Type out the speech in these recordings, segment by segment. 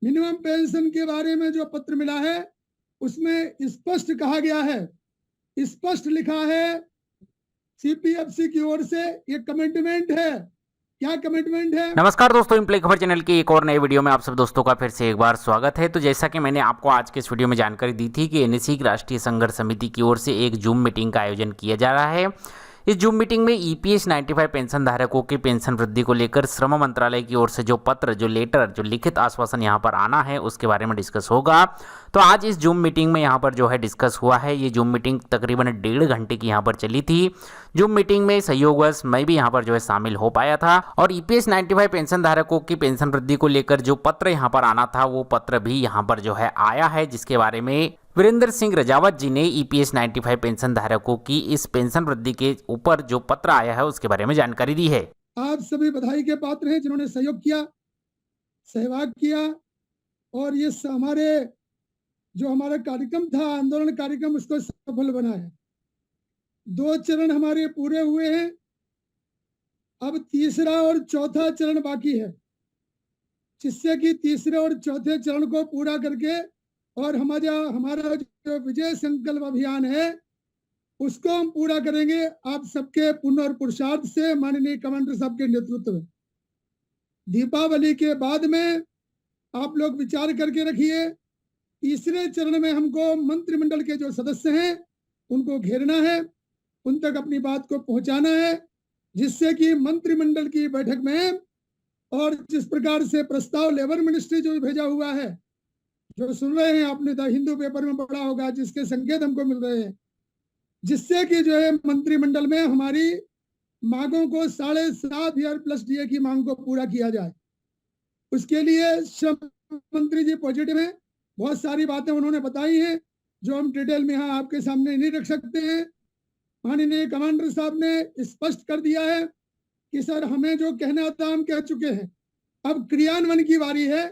Minimum pension के बारे में जो पत्र मिला है उसमें स्पष्ट कहा गया है, स्पष्ट लिखा है सीपीएफसी की ओर से ये कमिटमेंट है। क्या कमिटमेंट है? नमस्कार दोस्तों, इन प्ले खबर चैनल की एक और नए वीडियो में आप सब दोस्तों का फिर से एक बार स्वागत है। तो जैसा कि मैंने आपको आज के इस वीडियो में जानकारी दी थी कि एनएससी की राष्ट्रीय संघर्ष समिति की ओर से एक जूम मीटिंग का आयोजन किया जा रहा है। इस जूम मीटिंग में ईपीएस 95 पेंशन धारकों की पेंशन वृद्धि को लेकर श्रम मंत्रालय की ओर से जो पत्र, जो लेटर, जो लिखित आश्वासन यहाँ पर आना है उसके बारे में डिस्कस होगा। तो आज इस जूम मीटिंग में यहाँ पर जो है डिस्कस हुआ है। ये जूम मीटिंग तकरीबन 1.5 घंटे की यहाँ पर चली थी। जूम मीटिंग में सहयोगवश मैं भी यहाँ पर जो है शामिल हो पाया था और ईपीएस 95 पेंशन धारकों की पेंशन वृद्धि को लेकर जो पत्र यहाँ पर आना था वो पत्र भी यहाँ पर जो है आया है, जिसके बारे में वीरेंद्र सिंह रजावत जी ने ईपीएस 95 पेंशन धारकों की इस पेंशन वृद्धि के ऊपर जो पत्र आया है उसके बारे में जानकारी दी है। आप सभी बधाई के पात्र हैं जिन्होंने सहयोग किया, सहभाग किया और ये हमारे जो हमारा कार्यक्रम था, आंदोलन कार्यक्रम, उसको सफल बनाया। 2 चरण हमारे पूरे हुए हैं, अब तीसरा और चौथा चरण बाकी है, जिससे कि तीसरे और चौथे चरण को पूरा करके और हमारा जो विजय संकल्प अभियान है उसको हम पूरा करेंगे आप सबके पुण्य और पुरुषार्थ से, माननीय कमांडर साहब के नेतृत्व में। दीपावली के बाद में आप लोग विचार करके रखिए, तीसरे चरण में हमको मंत्रिमंडल के जो सदस्य हैं उनको घेरना है, उन तक अपनी बात को पहुंचाना है, जिससे कि मंत्रिमंडल की बैठक में और जिस प्रकार से प्रस्ताव लेबर मिनिस्ट्री जो भेजा हुआ है, जो सुन रहे हैं आपने द हिंदू पेपर में पढ़ा होगा, जिसके संकेत हमको मिल रहे हैं, जिससे कि जो है मंत्रिमंडल में हमारी मांगों को 7,500 प्लस डीए की मांग को पूरा किया जाए। उसके लिए श्रम मंत्री जी पॉजिटिव हैं, बहुत सारी बातें उन्होंने बताई हैं जो हम डिटेल में यहाँ आपके सामने नहीं रख सकते हैं। माननीय कमांडर साहब ने स्पष्ट कर दिया है कि सर हमें जो कहना था हम कह चुके हैं, अब क्रियान्वयन की बारी है,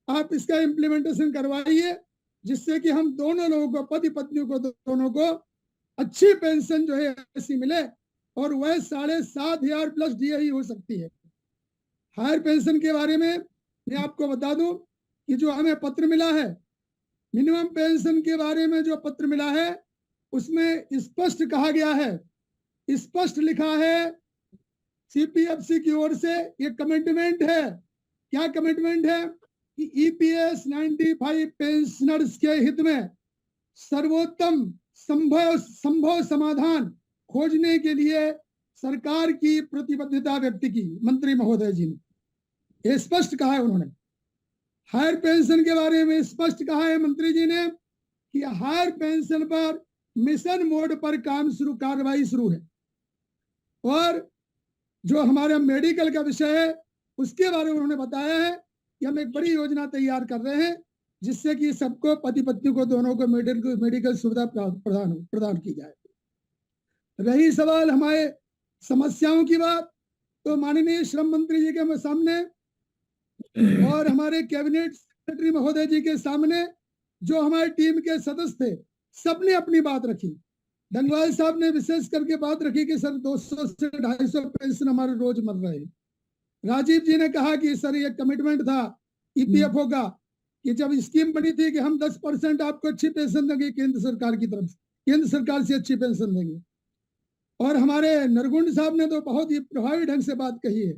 आप इसका इम्प्लीमेंटेशन करवाइए, जिससे कि हम दोनों लोगों को, पति पत्नी को, दोनों को अच्छी पेंशन जो है ऐसी मिले और वह 7,500 प्लस डीए ही हो सकती है। हायर पेंशन के बारे में मैं आपको बता दूं कि जो हमें पत्र मिला है, मिनिमम पेंशन के बारे में जो पत्र मिला है उसमें स्पष्ट कहा गया है, स्पष्ट लिखा है सीपीएफसी की ओर से ये कमिटमेंट है। क्या कमिटमेंट है? कि ईपीएस 95 पेंशनर्स के हित में सर्वोत्तम संभव समाधान खोजने के लिए सरकार की प्रतिबद्धता व्यक्त की मंत्री महोदय जी ने। ये स्पष्ट कहा है उन्होंने। हायर पेंशन के बारे में स्पष्ट कहा है मंत्री जी ने कि हायर पेंशन पर मिशन मोड पर कार्रवाई शुरू है और जो हमारा मेडिकल का विषय है उसके बारे में उन्होंने बताया है कि हम एक बड़ी योजना तैयार कर रहे हैं, जिससे कि सबको, पति पत्नी को, दोनों को मेडिकल सुविधा प्रदान की जाए। रही सवाल हमारे समस्याओं की बात, तो माननीय श्रम मंत्री जी के सामने और हमारे कैबिनेट सेक्रेटरी महोदय जी के सामने जो हमारी टीम के सदस्य थे, सबने अपनी बात रखी। डंगवाल साहब ने विशेष करके बात रखी कि सर 200 से 250 पेंशन हमारे रोज मर रहे हैं। राजीव जी ने कहा कि सर ये कमिटमेंट था ईपीएफओ का कि जब स्कीम बनी थी कि हम 10% आपको अच्छी पेंशन देंगे केंद्र सरकार की तरफ से, केंद्र सरकार से अच्छी पेंशन देंगे। और हमारे नरगुंड साहब ने तो बहुत ही प्रभावी ढंग से बात कही है।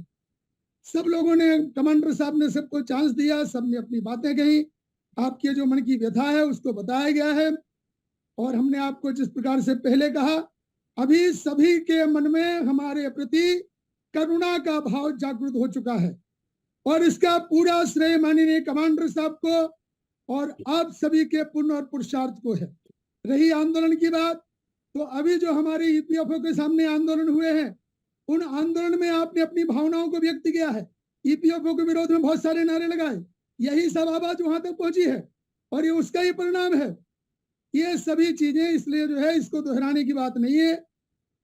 सब लोगों ने, कमांडर साहब ने सबको चांस दिया, सबने अपनी बातें कही, आपके जो मन की व्यथा है उसको बताया गया है। और हमने आपको जिस प्रकार से पहले कहा, अभी सभी के मन में हमारे प्रति करुणा का भाव जागृत हो चुका है और इसका पूरा श्रेय माननीय कमांडर साहब को और आप सभी के पुण्य और पुरुषार्थ को है। रही आंदोलन की बात, तो अभी जो हमारे ईपीएफओ के सामने आंदोलन हुए हैं, उन आंदोलन में आपने अपनी भावनाओं को व्यक्त किया है। ईपीएफओ के विरोध में बहुत सारे नारे लगाए, यही सब आवाज वहां तक पहुंची है और ये उसका ही परिणाम है। ये सभी चीजें इसलिए जो है इसको दोहराने की बात नहीं है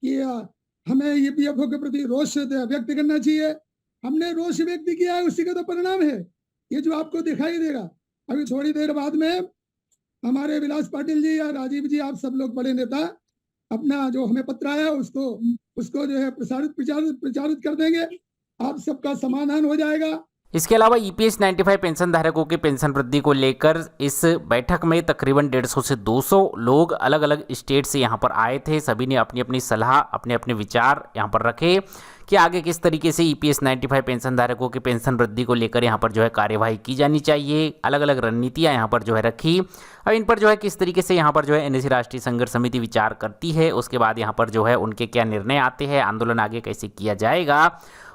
कि हमें ईपीएफओ के प्रति रोष व्यक्त करना चाहिए। हमने रोष व्यक्त किया है, उसी का तो परिणाम है ये जो आपको दिखाई देगा। अभी थोड़ी देर बाद में हमारे विलास पाटिल जी या राजीव जी, आप सब लोग बड़े नेता, अपना जो हमें पत्र आया उसको जो है प्रचारित कर देंगे, आप सबका समाधान हो जाएगा। इसके अलावा ईपीएस 95 पेंशन धारकों के पेंशन वृद्धि को लेकर इस बैठक में तकरीबन 150 से 200 लोग अलग अलग स्टेट से यहाँ पर आए थे। सभी ने अपनी अपनी सलाह, अपने अपने विचार यहाँ पर रखे कि आगे किस तरीके से ईपीएस 95 पेंशन धारकों की पेंशन वृद्धि को लेकर यहाँ पर जो है कार्यवाही की जानी चाहिए। अलग अलग रणनीतियाँ यहाँ पर जो है रखी। अब इन पर जो है किस तरीके से यहाँ पर जो है एनएससी राष्ट्रीय संघर्ष समिति विचार करती है, उसके बाद यहाँ पर जो है उनके क्या निर्णय आते हैं, आंदोलन आगे कैसे किया जाएगा,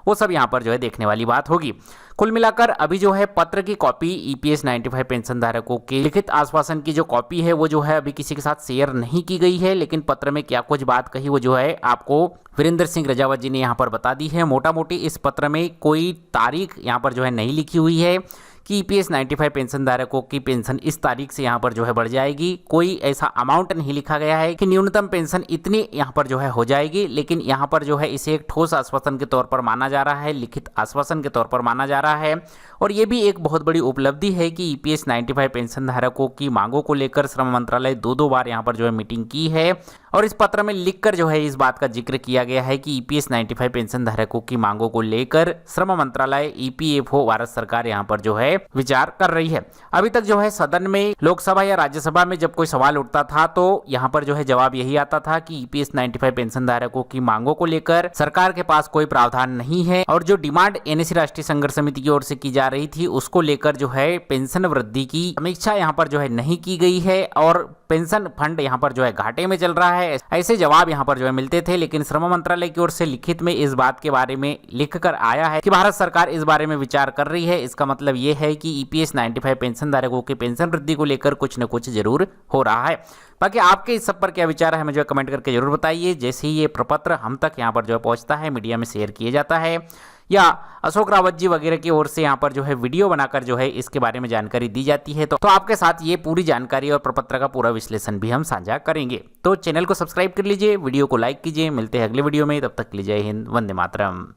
वो सब यहाँ पर जो है देखने वाली बात होगी। कुल मिलाकर अभी जो है पत्र की कॉपी ईपीएस 95 पेंशन धारकों के लिखित आश्वासन की जो कॉपी है वो जो है अभी किसी के साथ शेयर नहीं की गई है, लेकिन पत्र में क्या कुछ बात कही वो जो है आपको वीरेंद्र सिंह रजावत जी ने यहाँ पर बता दी है। मोटा मोटी इस पत्र में कोई तारीख यहाँ पर जो है नहीं लिखी हुई है कि ईपीएस 95 पेंशन धारकों की पेंशन इस तारीख से यहाँ पर जो है बढ़ जाएगी। कोई ऐसा अमाउंट नहीं लिखा गया है कि न्यूनतम पेंशन इतनी यहाँ पर जो है हो जाएगी, लेकिन यहाँ पर जो है इसे एक ठोस आश्वासन के तौर पर माना जा रहा है, लिखित आश्वासन के तौर पर माना जा रहा है। और ये भी एक बहुत बड़ी उपलब्धि है कि ईपीएस 95 पेंशन धारकों की मांगों को लेकर श्रम मंत्रालय दो बार यहाँ पर जो है मीटिंग की है और इस पत्र में लिखकर जो है इस बात का जिक्र किया गया है कि ईपीएस 95 पेंशन धारकों की मांगों को लेकर श्रम मंत्रालय ईपीएफओ भारत सरकार यहाँ पर जो है विचार कर रही है। अभी तक जो है सदन में, लोकसभा या राज्यसभा में जब कोई सवाल उठता था तो यहाँ पर जो है जवाब यही आता था कि ईपीएस 95 पेंशन धारकों की मांगों को लेकर सरकार के पास कोई प्रावधान नहीं है और जो डिमांड एनएससी राष्ट्रीय संघर्ष समिति की ओर से की जा रही थी उसको लेकर जो है पेंशन वृद्धि की समीक्षा यहाँ पर जो है नहीं की गई है और पेंशन फंड यहाँ पर जो है घाटे में चल रहा है। ऐसे जवाब यहाँ पर जो है मिलते थे, लेकिन श्रम मंत्रालय की ओर से लिखित में इस बात के बारे में लिखकर आया है कि भारत सरकार इस बारे में विचार कर रही है। इसका मतलब ये है कि ईपीएस 95 पेंशन धारकों की पेंशन वृद्धि को लेकर कुछ न कुछ जरूर हो रहा है। बाकी आपके इस सब पर क्या विचार है मुझे कमेंट करके जरूर बताइए। जैसे ही ये प्रपत्र हम तक यहाँ पर जो है पहुंचता है, मीडिया में शेयर किया जाता है या अशोक रावत जी वगैरह की ओर से यहाँ पर जो है वीडियो बनाकर जो है इसके बारे में जानकारी दी जाती है, तो आपके साथ ये पूरी जानकारी और प्रपत्र का पूरा विश्लेषण भी हम साझा करेंगे। तो चैनल को सब्सक्राइब कर लीजिए, वीडियो को लाइक कीजिए। मिलते हैं अगले वीडियो में, तब तक के लिए जय हिंद, वंदे मातरम।